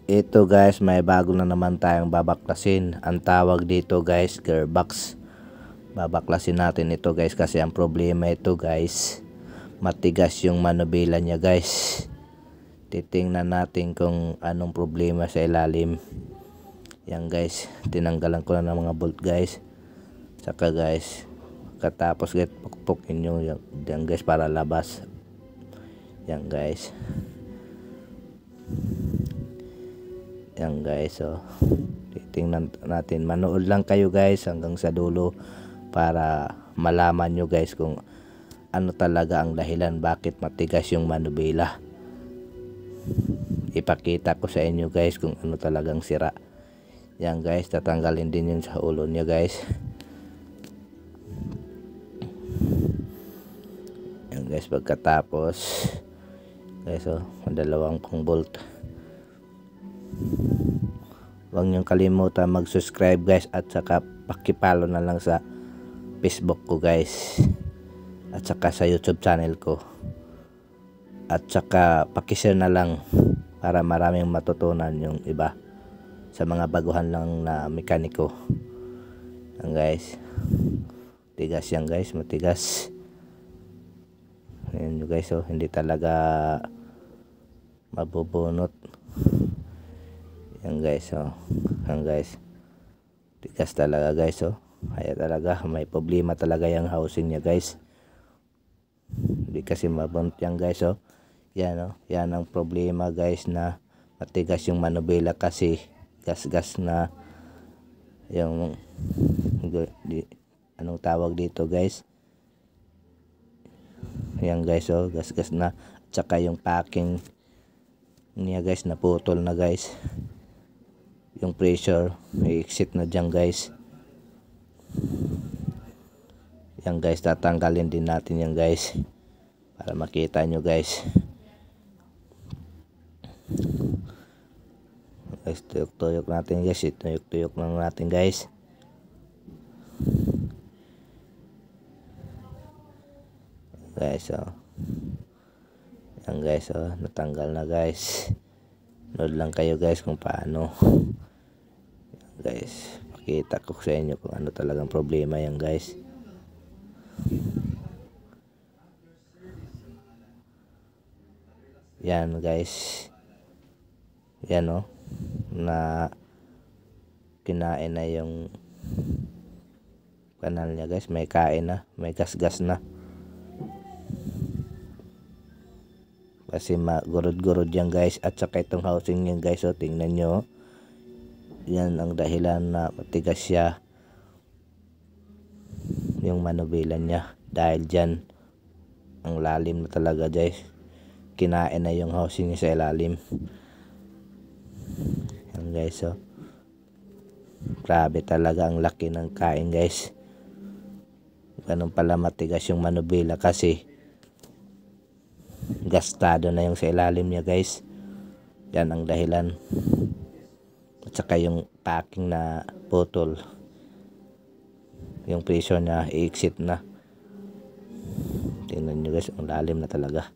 Ito guys, may bago na naman tayong babaklasin. Ang tawag dito guys, gearbox. Babaklasin natin ito guys kasi ang problema ito guys, matigas yung manubela niya guys. Titingnan natin kung anong problema sa ilalim. Yan guys, tinanggalan ko na ng mga bolt guys. Saka guys, katapos guys, pukpukin nyo yan guys para labas. Yan guys. Yan guys, so titingnan natin. Manood lang kayo guys hanggang sa dulo para malaman nyo guys kung ano talaga ang dahilan bakit matigas yung manubela. Ipakita ko sa inyo guys kung ano talagang sira. Yan guys, tatanggalin din yun sa ulo niya guys. Yan guys, pagkatapos guys, so dalawang kong bolt. Huwag niyong kalimutan mag-subscribe guys, at saka pakipalo na lang sa Facebook ko guys, at saka sa YouTube channel ko, at saka pakishare na lang para maraming matutunan yung iba sa mga baguhan lang na mekaniko. Yan guys, tigas yan guys, matigas. Ayan guys, so hindi talaga mabubunot. Yan guys, so yan guys, tigas talaga guys, so kaya talaga may problema talaga yung housing niya guys. Hindi kasi mabunot yan guys, so yan, oh, yan ang problema guys, na matigas yung manubela kasi gas-gas na yung anong tawag dito guys. Yan guys, so gas-gas na, at saka yung packing niya guys naputol na guys. Yung pressure i-exit na dyan guys. Yan guys, tatanggalin din natin yan guys para makita nyo guys. Guys, tuyok-tuyok natin guys, tuyok-tuyok lang natin guys. Guys, so yan guys, so natanggal na guys. Nood lang kayo guys kung paano. Yan guys, pakita ko sa inyo kung ano talagang problema yan guys. Yan guys, yan, oh, na kinain na yung kanal niya guys, may kain na, may gas-gas na kasi magurod-gurod yan guys. At saka itong housing niya guys, so tingnan nyo, yan ang dahilan na matigas siya yung manubela niya, dahil dyan ang lalim na talaga guys, kinain na yung housing niya sa ilalim. Yan guys, so grabe talaga ang laki ng kain guys. Ganun pala matigas yung manubela kasi gastado na yung sa ilalim niya guys. Yan ang dahilan, at saka yung packing na putol, yung pressure na i-exit na. Tingnan nyo guys, ang lalim na talaga.